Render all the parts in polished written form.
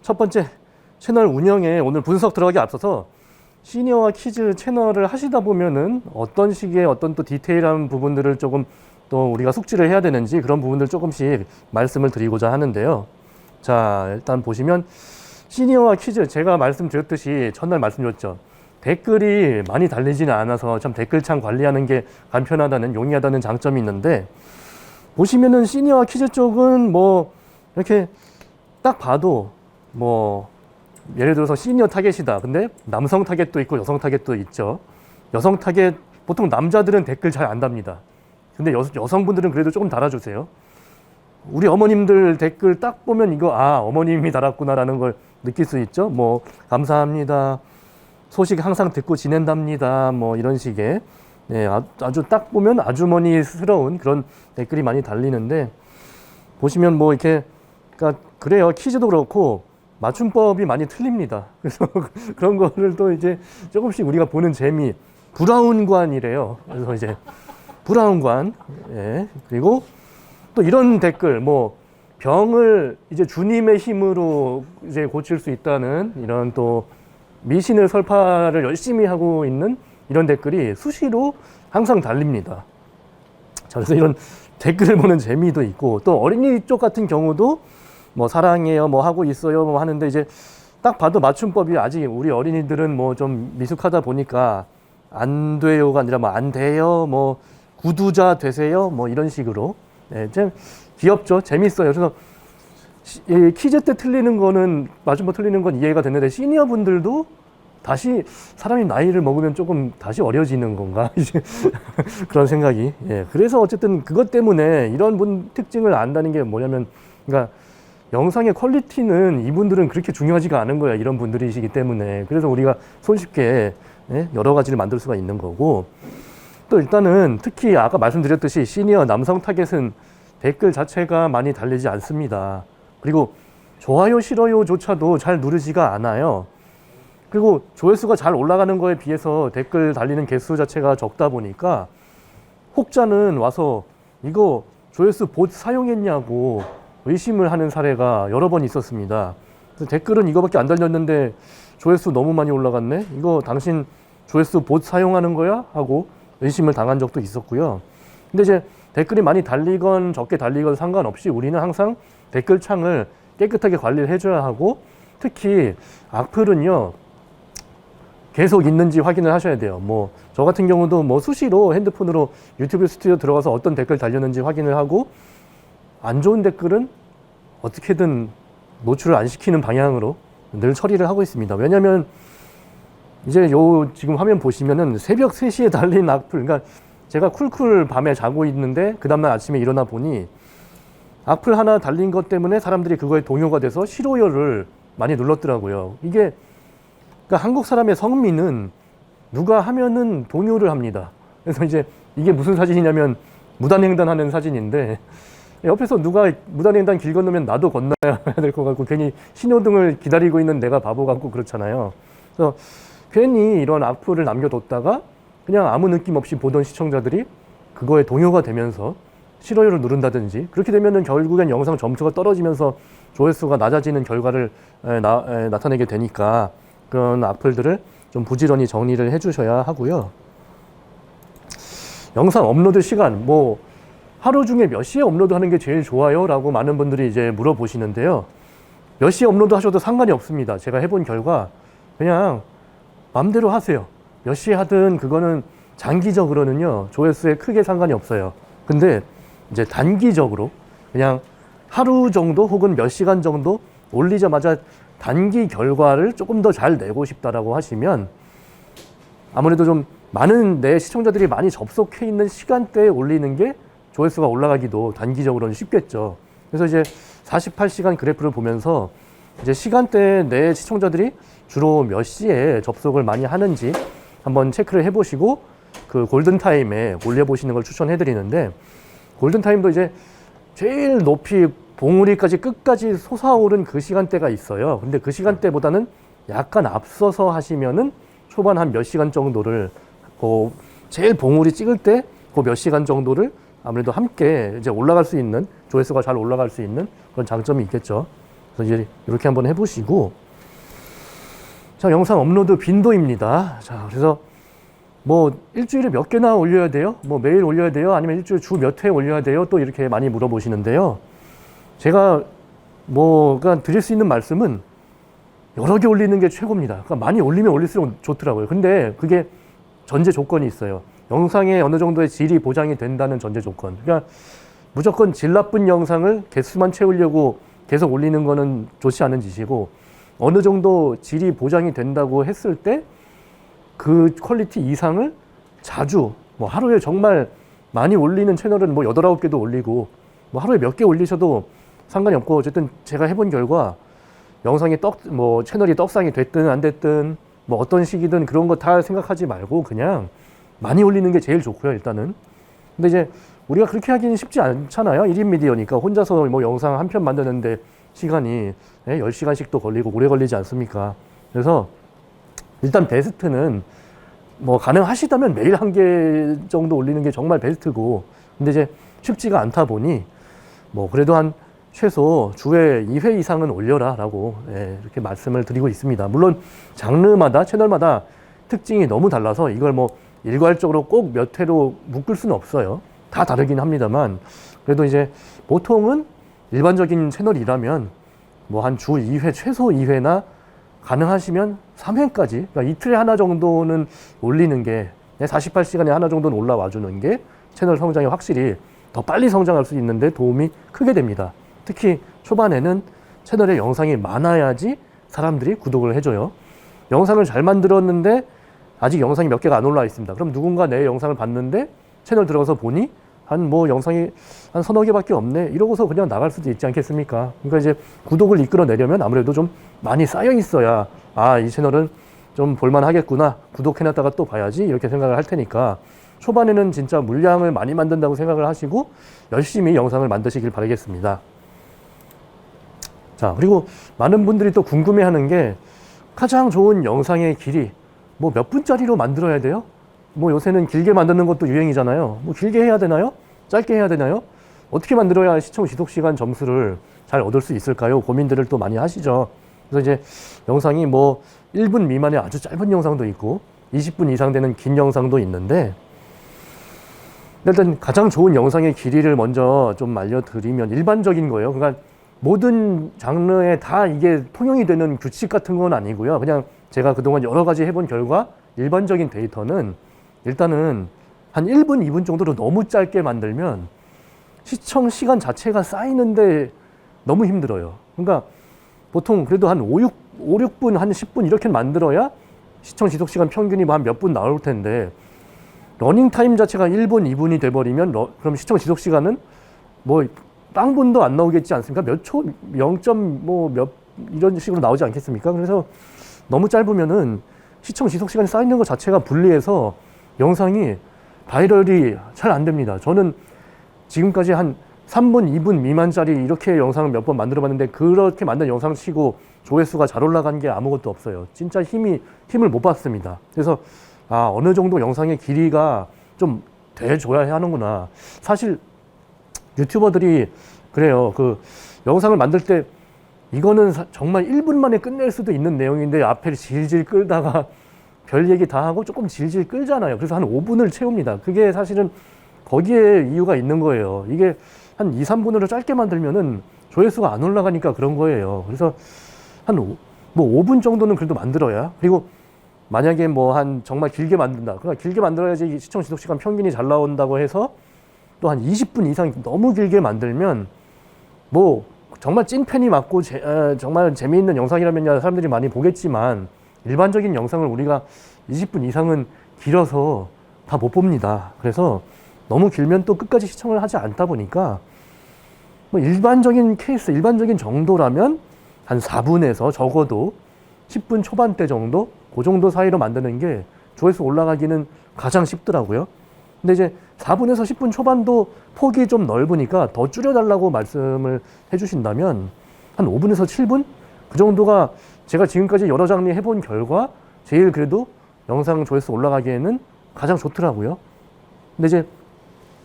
첫 번째 채널 운영에 오늘 분석 들어가기 앞서서 시니어와 키즈 채널을 하시다 보면은 어떤 식의 어떤 또 디테일한 부분들을 조금 또 우리가 숙지를 해야 되는지 그런 부분들 조금씩 말씀을 드리고자 하는데요. 자, 일단 보시면 시니어와 키즈, 제가 말씀드렸듯이 첫날 말씀드렸죠. 댓글이 많이 달리지는 않아서 참 댓글창 관리하는 게 간편하다는, 용이하다는 장점이 있는데, 보시면은 시니어와 키즈 쪽은 뭐 이렇게 딱 봐도 뭐 예를 들어서 시니어 타겟이다. 근데 남성 타겟도 있고 여성 타겟도 있죠. 여성 타겟, 보통 남자들은 댓글 잘 안 답니다. 근데 여성분들은 그래도 조금 달아주세요. 우리 어머님들 댓글 딱 보면 이거 어머님이 달았구나라는 걸 느낄 수 있죠. 뭐 감사합니다. 소식 항상 듣고 지낸답니다. 뭐 이런 식의 아주 딱 보면 아주머니스러운 그런 댓글이 많이 달리는데, 보시면 뭐 이렇게 그러니까 그래요. 퀴즈도 그렇고 맞춤법이 많이 틀립니다. 그래서 그런 거를 또 이제 조금씩 우리가 보는 재미, 브라운관이래요. 그래서 이제 브라운관, 그리고 또 이런 댓글, 뭐 병을 이제 주님의 힘으로 이제 고칠 수 있다는 이런 또 미신을 설파를 열심히 하고 있는 이런 댓글이 수시로 항상 달립니다. 자, 그래서 이런 댓글을 보는 재미도 있고, 또 어린이 쪽 같은 경우도 뭐 사랑해요, 뭐 하고 있어요, 뭐 하는데 이제 딱 봐도 맞춤법이 아직 우리 어린이들은 뭐 좀 미숙하다 보니까 안 돼요가 아니라 뭐 안 돼요, 뭐 구두자 되세요, 뭐 이런 식으로. 좀 귀엽죠, 재밌어요. 그래서 퀴즈 때 틀리는 거는 맞춤법 틀리는 건 이해가 됐는데, 시니어 분들도 다시 사람이 나이를 먹으면 조금 다시 어려지는 건가 이제 그런 생각이. 그래서 어쨌든 그것 때문에 이런 분 특징을 안다는 게 뭐냐면, 그러니까 영상의 퀄리티는 이분들은 그렇게 중요하지가 않은 거야. 이런 분들이시기 때문에. 그래서 우리가 손쉽게 여러 가지를 만들 수가 있는 거고, 또 일단은 특히 아까 말씀드렸듯이 시니어 남성 타겟은 댓글 자체가 많이 달리지 않습니다. 그리고 좋아요, 싫어요조차도 잘 누르지가 않아요. 그리고 조회수가 잘 올라가는 거에 비해서 댓글 달리는 개수 자체가 적다 보니까 혹자는 와서 이거 조회수 봇 사용했냐고 의심을 하는 사례가 여러 번 있었습니다. 그래서 댓글은 이거밖에 안 달렸는데 조회수 너무 많이 올라갔네? 이거 당신 조회수 봇 사용하는 거야? 하고 의심을 당한 적도 있었고요. 근데 이제 댓글이 많이 달리건 적게 달리건 상관없이 우리는 항상 댓글창을 깨끗하게 관리를 해줘야 하고, 특히 악플은요 계속 있는지 확인을 하셔야 돼요. 뭐 저 같은 경우도 뭐 수시로 핸드폰으로 유튜브 스튜디오 들어가서 어떤 댓글 달렸는지 확인을 하고, 안 좋은 댓글은 어떻게든 노출을 안 시키는 방향으로 늘 처리를 하고 있습니다. 왜냐면 이제 지금 화면 보시면은 새벽 3시에 달린 악플, 그러니까 제가 쿨쿨 밤에 자고 있는데 그 다음날 아침에 일어나 보니 악플 하나 달린 것 때문에 사람들이 그거에 동요가 돼서 싫어요를 많이 눌렀더라고요. 이게 그러니까 한국 사람의 성미는 누가 하면은 동요를 합니다. 그래서 이제 이게 무슨 사진이냐면 무단횡단하는 사진인데, 옆에서 누가 무단횡단 길 건너면 나도 건너야 될 것 같고, 괜히 신호등을 기다리고 있는 내가 바보 같고 그렇잖아요. 그래서 괜히 이런 악플을 남겨뒀다가 그냥 아무 느낌 없이 보던 시청자들이 그거에 동요가 되면서 싫어요를 누른다든지, 그렇게 되면은 결국엔 영상 점수가 떨어지면서 조회수가 낮아지는 결과를 나타내게 되니까 그런 악플들을 좀 부지런히 정리를 해주셔야 하고요. 영상 업로드 시간, 뭐 하루 중에 몇 시에 업로드 하는 게 제일 좋아요? 라고 많은 분들이 이제 물어보시는데요. 몇 시에 업로드 하셔도 상관이 없습니다. 제가 해본 결과 그냥 마음대로 하세요. 몇 시에 하든 그거는 장기적으로는요 조회수에 크게 상관이 없어요. 근데 이제 단기적으로 그냥 하루 정도 혹은 몇 시간 정도 올리자마자 단기 결과를 조금 더 잘 내고 싶다라고 하시면, 아무래도 좀 많은 내 시청자들이 많이 접속해 있는 시간대에 올리는 게 조회수가 올라가기도 단기적으로는 쉽겠죠. 그래서 이제 48시간 그래프를 보면서 이제 시간대에 내 시청자들이 주로 몇 시에 접속을 많이 하는지 한번 체크를 해보시고 그 골든타임에 올려보시는 걸 추천해 드리는데, 골든타임도 이제 제일 높이 봉우리까지 끝까지 솟아오른 그 시간대가 있어요. 근데 그 시간대보다는 약간 앞서서 하시면은 초반 한 몇 시간 정도를 제일 봉우리 찍을 때 그 몇 시간 정도를 아무래도 함께 이제 올라갈 수 있는, 조회수가 잘 올라갈 수 있는 그런 장점이 있겠죠. 그래서 이제 이렇게 한번 해보시고, 자, 영상 업로드 빈도입니다. 자, 그래서 뭐 일주일에 몇 개나 올려야 돼요? 뭐 매일 올려야 돼요? 아니면 일주일 주 몇 회 올려야 돼요? 또 이렇게 많이 물어보시는데요. 제가 그러니까 드릴 수 있는 말씀은 여러 개 올리는 게 최고입니다. 그러니까 많이 올리면 올릴수록 좋더라고요. 근데 그게 전제 조건이 있어요. 영상에 어느 정도의 질이 보장이 된다는 전제 조건. 그러니까 무조건 질 나쁜 영상을 개수만 채우려고 계속 올리는 거는 좋지 않은 짓이고, 어느 정도 질이 보장이 된다고 했을 때 그 퀄리티 이상을 자주, 뭐 하루에 정말 많이 올리는 채널은 뭐 8, 9개도 올리고, 뭐 하루에 몇 개 올리셔도 상관이 없고, 어쨌든 제가 해본 결과 영상이 채널이 떡상이 됐든 안 됐든 뭐 어떤 식이든 그런 거 다 생각하지 말고 그냥 많이 올리는 게 제일 좋고요, 일단은. 근데 이제 우리가 그렇게 하기는 쉽지 않잖아요. 1인 미디어니까 혼자서 뭐 영상 한 편 만드는데 시간이 10시간씩도 걸리고 오래 걸리지 않습니까? 그래서 일단 베스트는 뭐 가능하시다면 매일 1개 정도 올리는 게 정말 베스트고, 근데 이제 쉽지가 않다 보니 뭐 그래도 한 최소 주에 2회 이상은 올려라 라고 이렇게 말씀을 드리고 있습니다. 물론 장르마다 채널마다 특징이 너무 달라서 이걸 뭐 일괄적으로 꼭 몇 회로 묶을 수는 없어요. 다 다르긴 합니다만, 그래도 이제 보통은 일반적인 채널이라면 뭐 한 주 2회, 최소 2회나 가능하시면 3회까지, 그러니까 이틀에 하나 정도는 올리는 게, 48시간에 하나 정도는 올라와 주는 게 채널 성장에 확실히 더 빨리 성장할 수 있는데 도움이 크게 됩니다. 특히 초반에는 채널에 영상이 많아야지 사람들이 구독을 해줘요. 영상을 잘 만들었는데 아직 영상이 몇 개가 안 올라와 있습니다. 그럼 누군가 내 영상을 봤는데 채널 들어가서 보니 영상이 한 서너 개밖에 없네, 이러고서 그냥 나갈 수도 있지 않겠습니까? 그러니까 이제 구독을 이끌어내려면 아무래도 좀 많이 쌓여 있어야, 이 채널은 좀 볼만 하겠구나, 구독해놨다가 또 봐야지, 이렇게 생각을 할 테니까 초반에는 진짜 물량을 많이 만든다고 생각을 하시고 열심히 영상을 만드시길 바라겠습니다. 자, 그리고 많은 분들이 또 궁금해하는 게, 가장 좋은 영상의 길이 뭐 몇 분짜리로 만들어야 돼요? 뭐 요새는 길게 만드는 것도 유행이잖아요. 뭐 길게 해야 되나요? 짧게 해야 되나요? 어떻게 만들어야 시청 지속 시간 점수를 잘 얻을 수 있을까요? 고민들을 또 많이 하시죠. 그래서 이제 영상이 뭐 1분 미만의 아주 짧은 영상도 있고 20분 이상 되는 긴 영상도 있는데, 일단 가장 좋은 영상의 길이를 먼저 좀 알려드리면, 일반적인 거예요. 그러니까 모든 장르에 다 이게 통용이 되는 규칙 같은 건 아니고요. 그냥 제가 그동안 여러 가지 해본 결과 일반적인 데이터는, 일단은 한 1분, 2분 정도로 너무 짧게 만들면 시청 시간 자체가 쌓이는데 너무 힘들어요. 그러니까 보통 그래도 한 5, 6분, 한 10분 이렇게 만들어야 시청 지속 시간 평균이 한 몇 분 나올 텐데, 러닝 타임 자체가 1분, 2분이 돼버리면 그럼 시청 지속 시간은 뭐 빵분도 안 나오겠지 않습니까? 몇 초, 0점 몇 이런 식으로 나오지 않겠습니까? 그래서 너무 짧으면은 시청 지속 시간이 쌓이는 것 자체가 불리해서 영상이 바이럴이 잘 안 됩니다. 저는 지금까지 한 3분, 2분 미만짜리 이렇게 영상을 몇 번 만들어 봤는데, 그렇게 만든 영상 치고 조회수가 잘 올라간 게 아무것도 없어요. 진짜 힘을 못 봤습니다. 그래서 어느 정도 영상의 길이가 좀 돼줘야 하는구나. 사실 유튜버들이 그래요. 그 영상을 만들 때 이거는 정말 1분 만에 끝낼 수도 있는 내용인데 앞에 질질 끌다가 별 얘기 다 하고 조금 질질 끌잖아요. 그래서 한 5분을 채웁니다. 그게 사실은 거기에 이유가 있는 거예요. 이게 한 2, 3분으로 짧게 만들면은 조회수가 안 올라가니까 그런 거예요. 그래서 한 5분 정도는 그래도 만들어야, 그리고 만약에 정말 길게 만든다. 그러니까 길게 만들어야지 시청 지속 시간 평균이 잘 나온다고 해서 또 한 20분 이상 너무 길게 만들면 정말 찐팬이 맞고 정말 재미있는 영상이라면 사람들이 많이 보겠지만, 일반적인 영상을 우리가 20분 이상은 길어서 다 못 봅니다. 그래서 너무 길면 또 끝까지 시청을 하지 않다 보니까 일반적인 케이스, 일반적인 정도라면 한 4분에서 적어도 10분 초반대 정도, 그 정도 사이로 만드는 게 조회수 올라가기는 가장 쉽더라고요. 근데 이제 4분에서 10분 초반도 폭이 좀 넓으니까 더 줄여달라고 말씀을 해주신다면 한 5분에서 7분? 그 정도가 제가 지금까지 여러 장르 해본 결과 제일 그래도 영상 조회수 올라가기에는 가장 좋더라고요. 근데 이제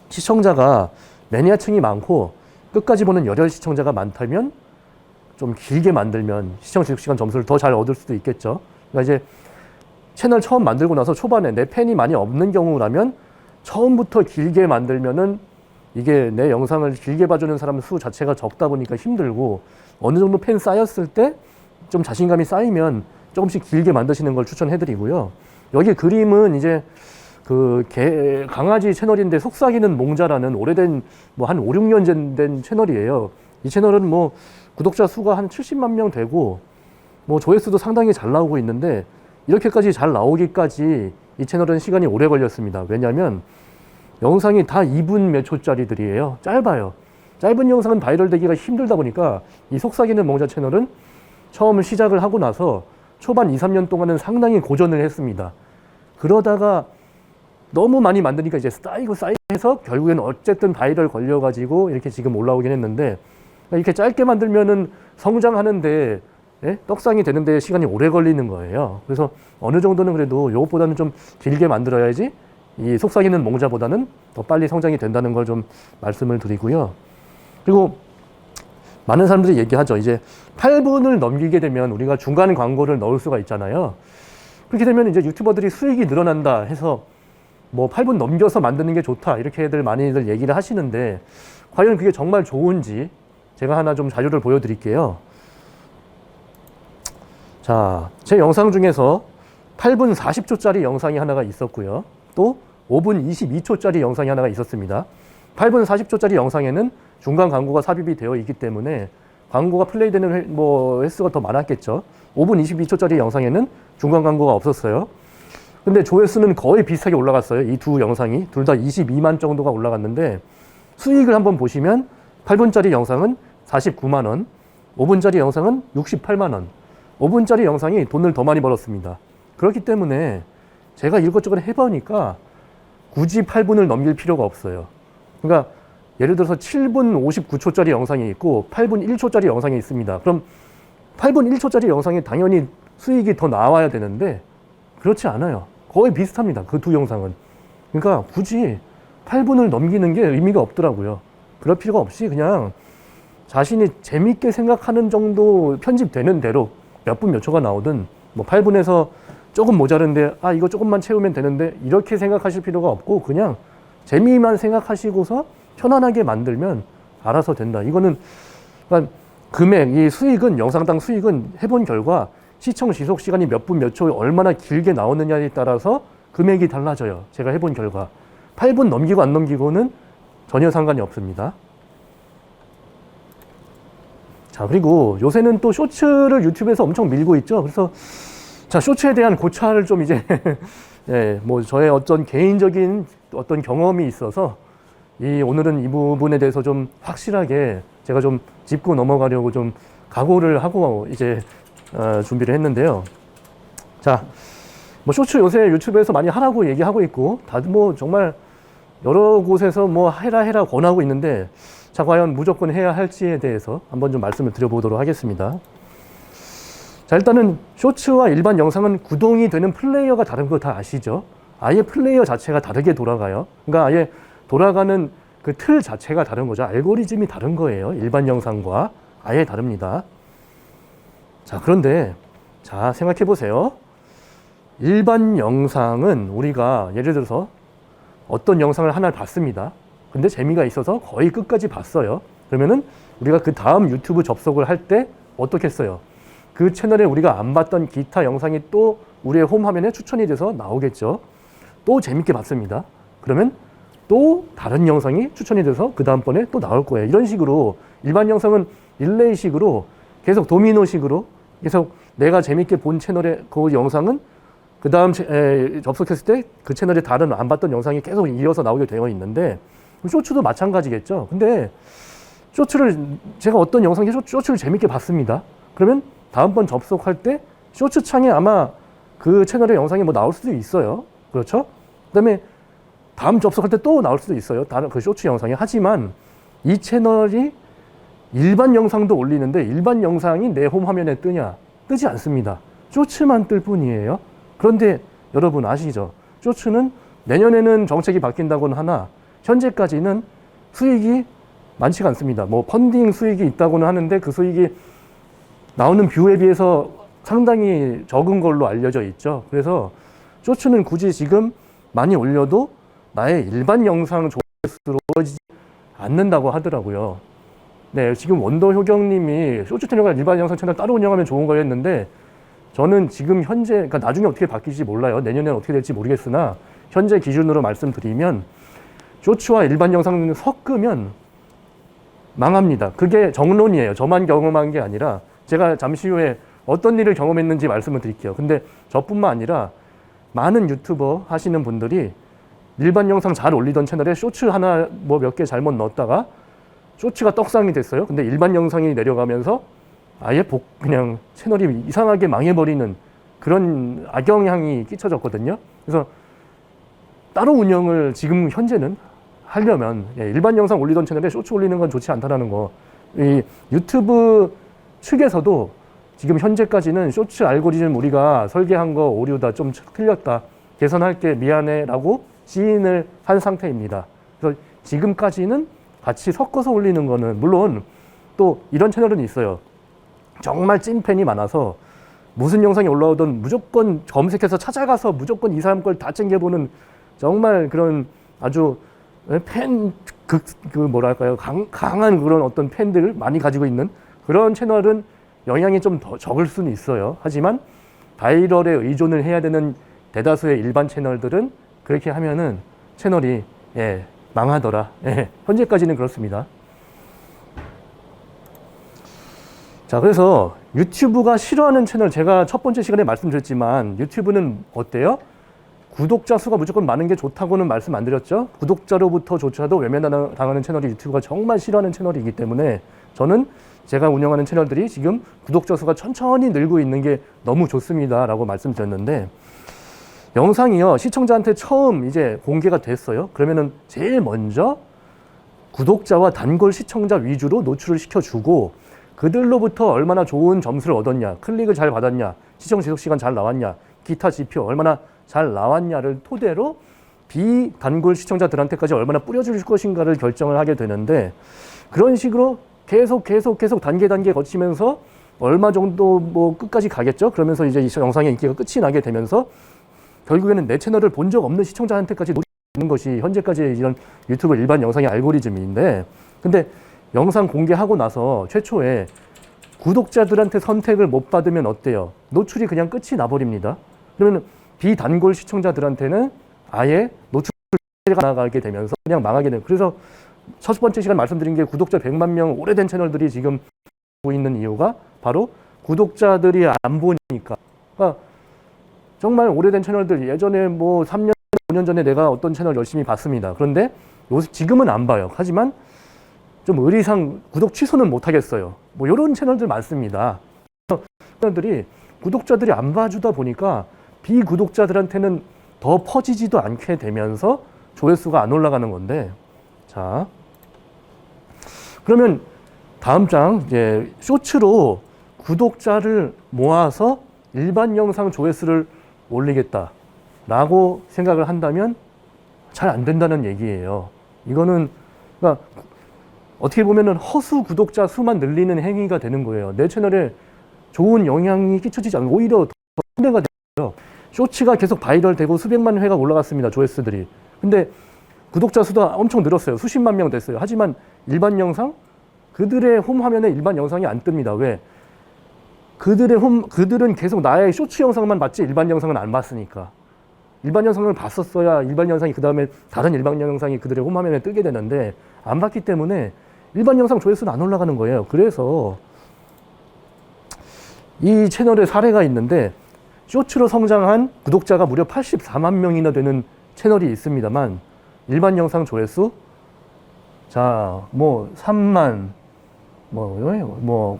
시청자가 매니아층이 많고 끝까지 보는 열혈 시청자가 많다면 좀 길게 만들면 시청 지속 시간 점수를 더 잘 얻을 수도 있겠죠. 그러니까 이제 채널 처음 만들고 나서 초반에 내 팬이 많이 없는 경우라면 처음부터 길게 만들면은 이게 내 영상을 길게 봐주는 사람 수 자체가 적다 보니까 힘들고, 어느 정도 팬 쌓였을 때 좀 자신감이 쌓이면 조금씩 길게 만드시는 걸 추천해드리고요. 여기 그림은 이제 그 강아지 채널인데 속삭이는 몽자라는 오래된 뭐 한 5, 6년 된 채널이에요. 이 채널은 뭐 구독자 수가 한 70만 명 되고 뭐 조회수도 상당히 잘 나오고 있는데, 이렇게까지 잘 나오기까지 이 채널은 시간이 오래 걸렸습니다. 왜냐하면 영상이 다 2분 몇 초짜리들이에요. 짧아요. 짧은 영상은 바이럴 되기가 힘들다 보니까 이 속삭이는 몽자 채널은 처음 시작을 하고 나서 초반 2, 3년 동안은 상당히 고전을 했습니다. 그러다가 너무 많이 만드니까 이제 쌓이고 해서 결국엔 어쨌든 바이럴 걸려가지고 이렇게 지금 올라오긴 했는데, 이렇게 짧게 만들면은 성장하는데, 예? 떡상이 되는데 시간이 오래 걸리는 거예요. 그래서 어느 정도는 그래도 이것보다는 좀 길게 만들어야지 이 속삭이는 몽자보다는 더 빨리 성장이 된다는 걸 좀 말씀을 드리고요. 그리고 많은 사람들이 얘기하죠. 이제 8분을 넘기게 되면 우리가 중간 광고를 넣을 수가 있잖아요. 그렇게 되면 이제 유튜버들이 수익이 늘어난다 해서 뭐 8분 넘겨서 만드는 게 좋다, 이렇게들 많이들 얘기를 하시는데, 과연 그게 정말 좋은지 제가 하나 좀 자료를 보여드릴게요. 자, 제 영상 중에서 8분 40초짜리 영상이 하나가 있었고요. 또 5분 22초짜리 영상이 하나가 있었습니다. 8분 40초짜리 영상에는 중간 광고가 삽입이 되어 있기 때문에 광고가 플레이되는 횟수가 더 많았겠죠. 5분 22초짜리 영상에는 중간 광고가 없었어요. 근데 조회수는 거의 비슷하게 올라갔어요. 이 두 영상이 둘 다 22만 정도가 올라갔는데, 수익을 한번 보시면 8분짜리 영상은 49만 원, 5분짜리 영상은 68만 원. 5분짜리 영상이 돈을 더 많이 벌었습니다. 그렇기 때문에 제가 이것저것 해보니까 굳이 8분을 넘길 필요가 없어요. 그러니까 예를 들어서 7분 59초짜리 영상이 있고 8분 1초짜리 영상이 있습니다. 그럼 8분 1초짜리 영상이 당연히 수익이 더 나와야 되는데 그렇지 않아요. 거의 비슷합니다. 그 두 영상은. 그러니까 굳이 8분을 넘기는 게 의미가 없더라고요. 그럴 필요가 없이 그냥 자신이 재밌게 생각하는 정도 편집되는 대로 몇 분 몇 초가 나오든, 뭐 8분에서 조금 모자른데 이거 조금만 채우면 되는데 이렇게 생각하실 필요가 없고, 그냥 재미만 생각하시고서 편안하게 만들면 알아서 된다. 이거는 그러니까 금액, 이 수익은, 영상당 수익은 해본 결과 시청 지속 시간이 몇 분 몇 초 얼마나 길게 나오느냐에 따라서 금액이 달라져요. 제가 해본 결과 8분 넘기고 안 넘기고는 전혀 상관이 없습니다. 자, 그리고 요새는 또 쇼츠를 유튜브에서 엄청 밀고 있죠. 그래서 자, 쇼츠에 대한 고찰을 좀 이제 예, 뭐 저의 어떤 개인적인 어떤 경험이 있어서 오늘은 이 부분에 대해서 좀 확실하게 제가 좀 짚고 넘어가려고 좀 각오를 하고 이제 준비를 했는데요. 자, 뭐 쇼츠 요새 유튜브에서 많이 하라고 얘기하고 있고, 다들 뭐 정말 여러 곳에서 뭐 해라 권하고 있는데, 자, 과연 무조건 해야 할지에 대해서 한번 좀 말씀을 드려보도록 하겠습니다. 자, 일단은 쇼츠와 일반 영상은 구동이 되는 플레이어가 다른 거 다 아시죠? 아예 플레이어 자체가 다르게 돌아가요. 그러니까 아예 돌아가는 그 틀 자체가 다른 거죠. 알고리즘이 다른 거예요. 일반 영상과 아예 다릅니다. 자, 그런데 자, 생각해 보세요. 일반 영상은 우리가 예를 들어서 어떤 영상을 하나 봤습니다. 근데 재미가 있어서 거의 끝까지 봤어요. 그러면은 우리가 그 다음 유튜브 접속을 할 때 어떻게 했어요? 그 채널에 우리가 안 봤던 기타 영상이 또 우리의 홈 화면에 추천이 돼서 나오겠죠. 또 재밌게 봤습니다. 그러면 또 다른 영상이 추천이 돼서 그 다음번에 또 나올 거예요. 이런 식으로 일반 영상은 릴레이식으로 계속 도미노식으로 계속 내가 재밌게 본 채널의 그 영상은 그 다음 접속했을 때 그 채널에 다른 안 봤던 영상이 계속 이어서 나오게 되어 있는데, 쇼츠도 마찬가지겠죠. 근데 쇼츠를 제가 어떤 영상에 쇼츠를 재밌게 봤습니다. 그러면 다음번 접속할 때 쇼츠 창에 아마 그 채널의 영상이 뭐 나올 수도 있어요. 그렇죠? 그다음에 다음 접속할 때 또 나올 수도 있어요. 다른 그 쇼츠 영상이. 하지만 이 채널이 일반 영상도 올리는데 일반 영상이 내 홈 화면에 뜨냐? 뜨지 않습니다. 쇼츠만 뜰 뿐이에요. 그런데 여러분 아시죠? 쇼츠는 내년에는 정책이 바뀐다고는 하나 현재까지는 수익이 많지가 않습니다. 뭐 펀딩 수익이 있다고는 하는데 그 수익이 나오는 뷰에 비해서 상당히 적은 걸로 알려져 있죠. 그래서 쇼츠는 굳이 지금 많이 올려도 나의 일반 영상 조회수로 이루어지지 않는다고 하더라고요. 네, 지금 원더 효경님이 쇼츠 채널과 일반 영상 채널 따로 운영하면 좋은 거였 했는데, 저는 지금 현재, 그러니까 나중에 어떻게 바뀔지 몰라요. 내년에는 어떻게 될지 모르겠으나 현재 기준으로 말씀드리면 쇼츠와 일반 영상을 섞으면 망합니다. 그게 정론이에요. 저만 경험한 게 아니라 제가 잠시 후에 어떤 일을 경험했는지 말씀을 드릴게요. 근데 저뿐만 아니라 많은 유튜버 하시는 분들이 일반 영상 잘 올리던 채널에 쇼츠 하나 뭐 몇 개 잘못 넣었다가 쇼츠가 떡상이 됐어요. 근데 일반 영상이 내려가면서 아예 그냥 채널이 이상하게 망해버리는 그런 악영향이 끼쳐졌거든요. 그래서 따로 운영을 지금 현재는 하려면 일반 영상 올리던 채널에 쇼츠 올리는 건 좋지 않다라는 거. 이 유튜브 측에서도 지금 현재까지는 쇼츠 알고리즘 우리가 설계한 거 오류다, 좀 틀렸다, 개선할게, 미안해 라고 시인을 한 상태입니다. 그래서 지금까지는 같이 섞어서 올리는 거는, 물론 또 이런 채널은 있어요. 정말 찐팬이 많아서 무슨 영상이 올라오든 무조건 검색해서 찾아가서 무조건 이 사람 걸 다 챙겨보는 정말 그런 아주 뭐랄까요, 강한 그런 어떤 팬들을 많이 가지고 있는 그런 채널은 영향이 좀 더 적을 수는 있어요. 하지만 바이럴에 의존을 해야 되는 대다수의 일반 채널들은 그렇게 하면은 채널이 망하더라. 현재까지는 그렇습니다. 자, 그래서 유튜브가 싫어하는 채널, 제가 첫 번째 시간에 말씀드렸지만 유튜브는 어때요? 구독자 수가 무조건 많은 게 좋다고는 말씀 안 드렸죠? 구독자로부터조차도 외면당하는 채널이 유튜브가 정말 싫어하는 채널이기 때문에 저는 제가 운영하는 채널들이 지금 구독자 수가 천천히 늘고 있는 게 너무 좋습니다 라고 말씀드렸는데, 영상이요, 시청자한테 처음 이제 공개가 됐어요. 그러면은 제일 먼저 구독자와 단골 시청자 위주로 노출을 시켜주고, 그들로부터 얼마나 좋은 점수를 얻었냐, 클릭을 잘 받았냐, 시청 지속 시간 잘 나왔냐, 기타 지표 얼마나 잘 나왔냐를 토대로 비단골 시청자들한테까지 얼마나 뿌려줄 것인가를 결정을 하게 되는데, 그런 식으로 계속 단계 거치면서 얼마 정도 뭐 끝까지 가겠죠. 그러면서 이제 이 영상의 인기가 끝이 나게 되면서 결국에는 내 채널을 본 적 없는 시청자한테까지 노리는 것이 현재까지 이런 유튜브 일반 영상의 알고리즘인데, 근데 영상 공개하고 나서 최초에 구독자들한테 선택을 못 받으면 어때요? 노출이 그냥 끝이 나버립니다. 그러면 비단골 시청자들한테는 아예 노출이 나가게 되면서 그냥 망하게 돼요. 그래서 첫 번째 시간 말씀드린 게 구독자 100만 명 오래된 채널들이 지금 보고 있는 이유가 바로 구독자들이 안 보니까. 그러니까 정말 오래된 채널들, 예전에 뭐 3년, 5년 전에 내가 어떤 채널 열심히 봤습니다. 그런데 지금은 안 봐요. 하지만 좀 의리상 구독 취소는 못 하겠어요. 뭐 이런 채널들 많습니다. 채널들이 구독자들이 안 봐주다 보니까 비구독자들한테는 더 퍼지지도 않게 되면서 조회수가 안 올라가는 건데, 자, 그러면 다음 장 이제 쇼츠로 구독자를 모아서 일반 영상 조회수를 올리겠다라고 생각을 한다면 잘 안 된다는 얘기예요. 이거는 그러니까 어떻게 보면은 허수 구독자 수만 늘리는 행위가 되는 거예요. 내 채널에 좋은 영향이 끼쳐지지 않고 오히려 더 손해가 돼요. 쇼츠가 계속 바이럴 되고 수백만 회가 올라갔습니다. 조회수들이. 근데 구독자 수도 엄청 늘었어요. 수십만 명 됐어요. 하지만 일반 영상? 그들의 홈 화면에 일반 영상이 안 뜹니다. 왜? 그들은 계속 나의 쇼츠 영상만 봤지 일반 영상은 안 봤으니까. 일반 영상을 봤었어야 일반 영상이 그 다음에 다른 일반 영상이 그들의 홈 화면에 뜨게 되는데 안 봤기 때문에 일반 영상 조회수는 안 올라가는 거예요. 그래서 이 채널에 사례가 있는데 쇼츠로 성장한 구독자가 무려 84만 명이나 되는 채널이 있습니다만 일반 영상 조회수 자, 뭐 3만 뭐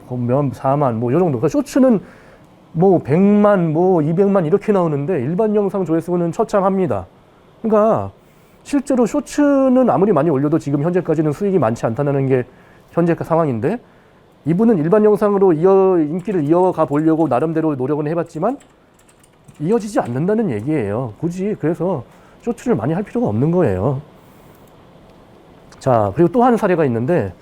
4만 뭐 이 정도. 그러니까 쇼츠는 뭐 100만 뭐 200만 이렇게 나오는데 일반 영상 조회수는 처참합니다. 그러니까 실제로 쇼츠는 아무리 많이 올려도 지금 현재까지는 수익이 많지 않다는 게 현재 상황인데, 이분은 일반 영상으로 인기를 이어가 보려고 나름대로 노력은 해봤지만 이어지지 않는다는 얘기예요. 굳이 그래서 쇼츠를 많이 할 필요가 없는 거예요. 자, 그리고 또 한 사례가 있는데,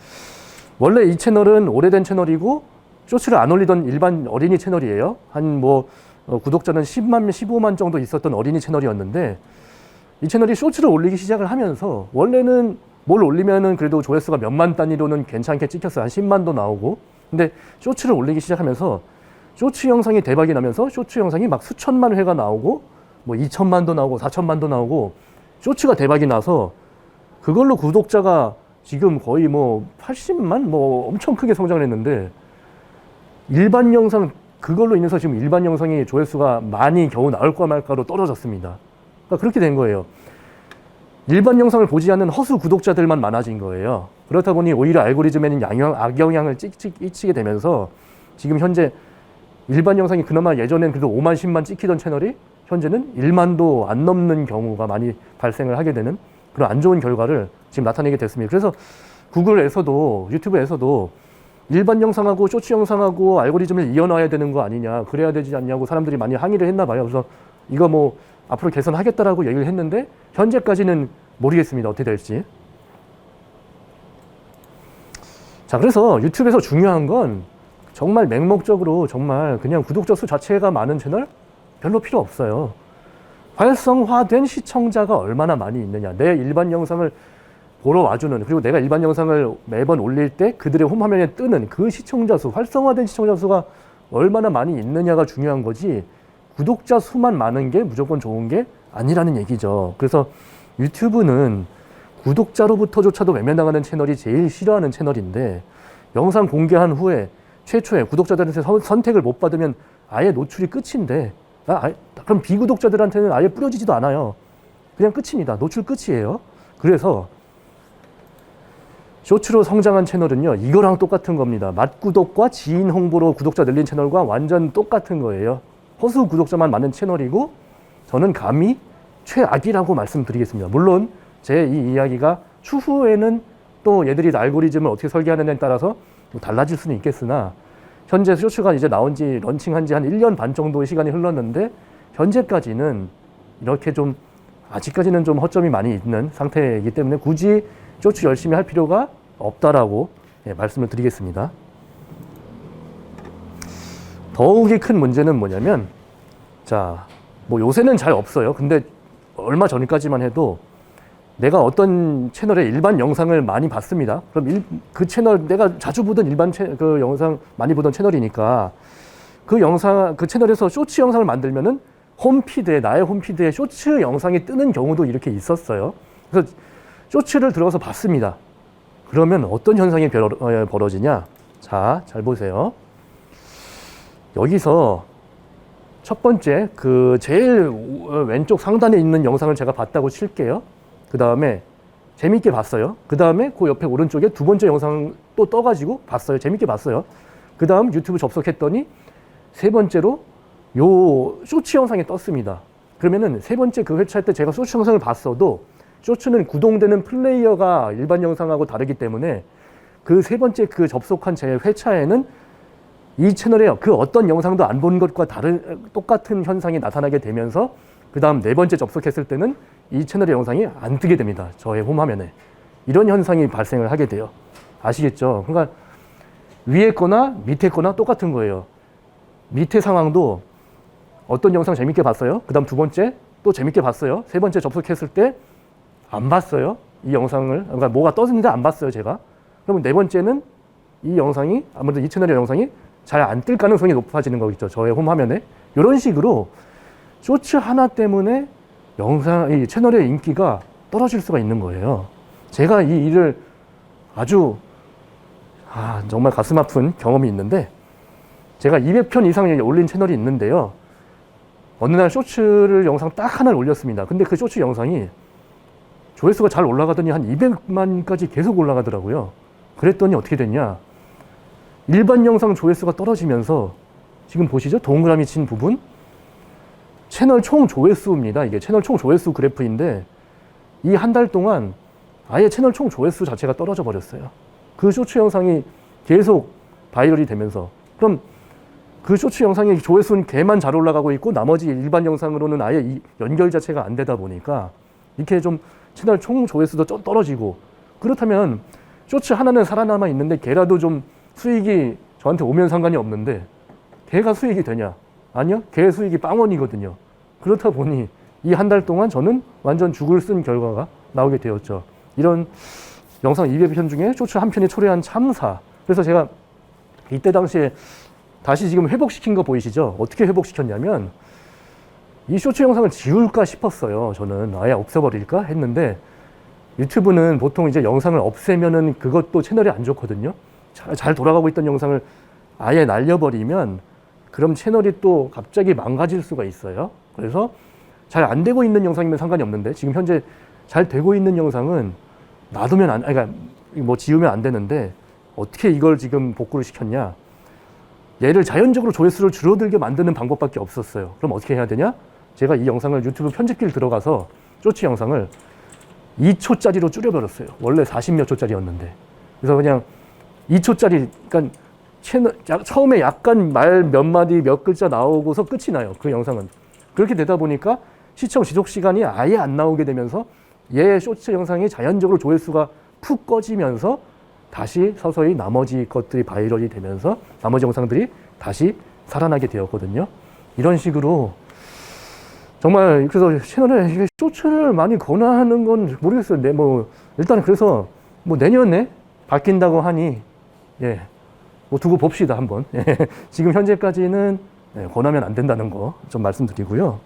원래 이 채널은 오래된 채널이고 쇼츠를 안 올리던 일반 어린이 채널이에요. 한 뭐 구독자는 10만, 15만 정도 있었던 어린이 채널이었는데 이 채널이 쇼츠를 올리기 시작을 하면서 원래는 뭘 올리면은 그래도 조회수가 몇만 단위로는 괜찮게 찍혔어요. 한 10만도 나오고. 근데 쇼츠를 올리기 시작하면서 쇼츠 영상이 대박이 나면서 쇼츠 영상이 막 수천만 회가 나오고 뭐 2천만도 나오고 4천만도 나오고 쇼츠가 대박이 나서 그걸로 구독자가 지금 거의 뭐 80만 뭐 엄청 크게 성장을 했는데 일반 영상 그걸로 인해서 지금 일반 영상이 조회수가 많이 겨우 나올까 말까로 떨어졌습니다. 그러니까 그렇게 된 거예요. 일반 영상을 보지 않는 허수 구독자들만 많아진 거예요. 그렇다 보니 오히려 알고리즘에는 악영향을 끼치게 되면서 지금 현재 일반 영상이 그나마 예전엔 그래도 5만, 10만 찍히던 채널이 현재는 1만도 안 넘는 경우가 많이 발생을 하게 되는 그런 안 좋은 결과를 지금 나타내게 됐습니다. 그래서 구글에서도 유튜브에서도 일반 영상하고 쇼츠 영상하고 알고리즘을 이어놔야 되는 거 아니냐, 그래야 되지 않냐고 사람들이 많이 항의를 했나 봐요. 그래서 이거 뭐 앞으로 개선하겠다라고 얘기를 했는데 현재까지는 모르겠습니다. 어떻게 될지. 자, 그래서 유튜브에서 중요한 건 정말 맹목적으로 정말 그냥 구독자 수 자체가 많은 채널 별로 필요 없어요. 활성화된 시청자가 얼마나 많이 있느냐, 내 일반 영상을 보러 와주는, 그리고 내가 일반 영상을 매번 올릴 때 그들의 홈화면에 뜨는 그 시청자 수, 활성화된 시청자 수가 얼마나 많이 있느냐가 중요한 거지 구독자 수만 많은 게 무조건 좋은 게 아니라는 얘기죠. 그래서 유튜브는 구독자로부터조차도 외면당하는 채널이 제일 싫어하는 채널인데 영상 공개한 후에 최초에 구독자들한테 선택을 못 받으면 아예 노출이 끝인데 그럼 비구독자들한테는 아예 뿌려지지도 않아요. 그냥 끝입니다. 노출 끝이에요. 그래서 쇼츠로 성장한 채널은요, 이거랑 똑같은 겁니다. 맛구독과 지인 홍보로 구독자 늘린 채널과 완전 똑같은 거예요. 허수 구독자만 많은 채널이고 저는 감히 최악이라고 말씀드리겠습니다. 물론 제 이 이야기가 추후에는 또 얘들이 알고리즘을 어떻게 설계하느냐에 따라서 달라질 수는 있겠으나 현재 쇼츠가 이제 나온 지 런칭한 지 한 1년 반 정도의 시간이 흘렀는데 현재까지는 이렇게 좀 아직까지는 좀 허점이 많이 있는 상태이기 때문에 굳이 쇼츠 열심히 할 필요가 없다라고 말씀을 드리겠습니다. 더욱이 큰 문제는 뭐냐면, 자, 뭐 요새는 잘 없어요. 근데 얼마 전까지만 해도 내가 어떤 채널의 일반 영상을 많이 봤습니다. 그럼 그 채널, 내가 자주 보던 그 영상 많이 보던 채널이니까 그 채널에서 쇼츠 영상을 만들면은 나의 홈피드에 쇼츠 영상이 뜨는 경우도 이렇게 있었어요. 그래서 쇼츠를 들어가서 봤습니다. 그러면 어떤 현상이 벌어지냐? 자, 잘 보세요. 여기서 첫 번째, 그 제일 왼쪽 상단에 있는 영상을 제가 봤다고 칠게요. 그 다음에 재밌게 봤어요. 그 다음에 그 옆에 오른쪽에 두 번째 영상 또 떠가지고 봤어요. 재밌게 봤어요. 그 다음 유튜브 접속했더니 세 번째로 요 쇼츠 영상이 떴습니다. 그러면은 세 번째 그 회차할 때 제가 쇼츠 영상을 봤어도 쇼츠는 구동되는 플레이어가 일반 영상하고 다르기 때문에 그 세 번째 그 접속한 제 회차에는 이 채널에 그 어떤 영상도 안 본 것과 똑같은 현상이 나타나게 되면서 그 다음 네 번째 접속했을 때는 이 채널의 영상이 안 뜨게 됩니다. 저의 홈화면에. 이런 현상이 발생을 하게 돼요. 아시겠죠? 그러니까 위에 거나 밑에 거나 똑같은 거예요. 밑에 상황도 어떤 영상 재밌게 봤어요. 그 다음 두 번째 또 재밌게 봤어요. 세 번째 접속했을 때 안 봤어요. 이 영상을. 그러니까 뭐가 떴는데 안 봤어요, 제가. 그러면 네 번째는 이 영상이, 아무래도 이 채널의 영상이 잘 안 뜰 가능성이 높아지는 거겠죠. 저의 홈화면에. 이런 식으로 쇼츠 하나 때문에 이 채널의 인기가 떨어질 수가 있는 거예요. 제가 이 일을 아주 정말 가슴 아픈 경험이 있는데, 제가 200편 이상 올린 채널이 있는데요. 어느 날 쇼츠를 영상 딱 하나를 올렸습니다. 근데 그 쇼츠 영상이 조회수가 잘 올라가더니 한 200만까지 계속 올라가더라고요. 그랬더니 어떻게 됐냐? 일반 영상 조회수가 떨어지면서 지금 보시죠? 동그라미 친 부분. 채널 총 조회수입니다. 이게 채널 총 조회수 그래프인데 이 한 달 동안 아예 채널 총 조회수 자체가 떨어져 버렸어요. 그 쇼츠 영상이 계속 바이럴이 되면서. 그럼 그 쇼츠 영상의 조회수는 걔만 잘 올라가고 있고 나머지 일반 영상으로는 아예 이 연결 자체가 안 되다 보니까 이렇게 좀 채널 총 조회수도 떨어지고, 그렇다면 쇼츠 하나는 살아남아 있는데 걔라도 좀 수익이 저한테 오면 상관이 없는데 걔가 수익이 되냐? 아니요. 걔 수익이 빵원이거든요. 그렇다 보니 이 한 달 동안 저는 완전 죽을 쓴 결과가 나오게 되었죠. 이런 영상 200편 중에 쇼츠 한 편이 초래한 참사. 그래서 제가 이때 당시에 다시 지금 회복시킨 거 보이시죠? 어떻게 회복시켰냐면 이 쇼츠 영상을 지울까 싶었어요. 저는 아예 없애버릴까 했는데 유튜브는 보통 이제 영상을 없애면은 그것도 채널이 안 좋거든요. 잘 돌아가고 있던 영상을 아예 날려버리면 그럼 채널이 또 갑자기 망가질 수가 있어요. 그래서 잘 안 되고 있는 영상이면 상관이 없는데 지금 현재 잘 되고 있는 영상은 놔두면 안, 그러니까 뭐 지우면 안 되는데 어떻게 이걸 지금 복구를 시켰냐? 얘를 자연적으로 조회수를 줄어들게 만드는 방법밖에 없었어요. 그럼 어떻게 해야 되냐? 제가 이 영상을 유튜브 편집기를 들어가서 쇼츠 영상을 2초짜리로 줄여버렸어요. 원래 40몇 초짜리였는데. 그래서 그냥 2초짜리, 그러니까 처음에 약간 말 몇 마디 몇 글자 나오고서 끝이 나요. 그 영상은. 그렇게 되다 보니까 시청 지속 시간이 아예 안 나오게 되면서 얘 쇼츠 영상이 자연적으로 조회수가 푹 꺼지면서 다시 서서히 나머지 것들이 바이럴이 되면서 나머지 영상들이 다시 살아나게 되었거든요. 이런 식으로 정말 그래서 채널에 쇼츠를 많이 권하는 건 모르겠어요. 뭐 일단 그래서 뭐 내년에 바뀐다고 하니 예, 뭐 두고 봅시다 한번. 예, 지금 현재까지는 권하면 안 된다는 거 좀 말씀드리고요.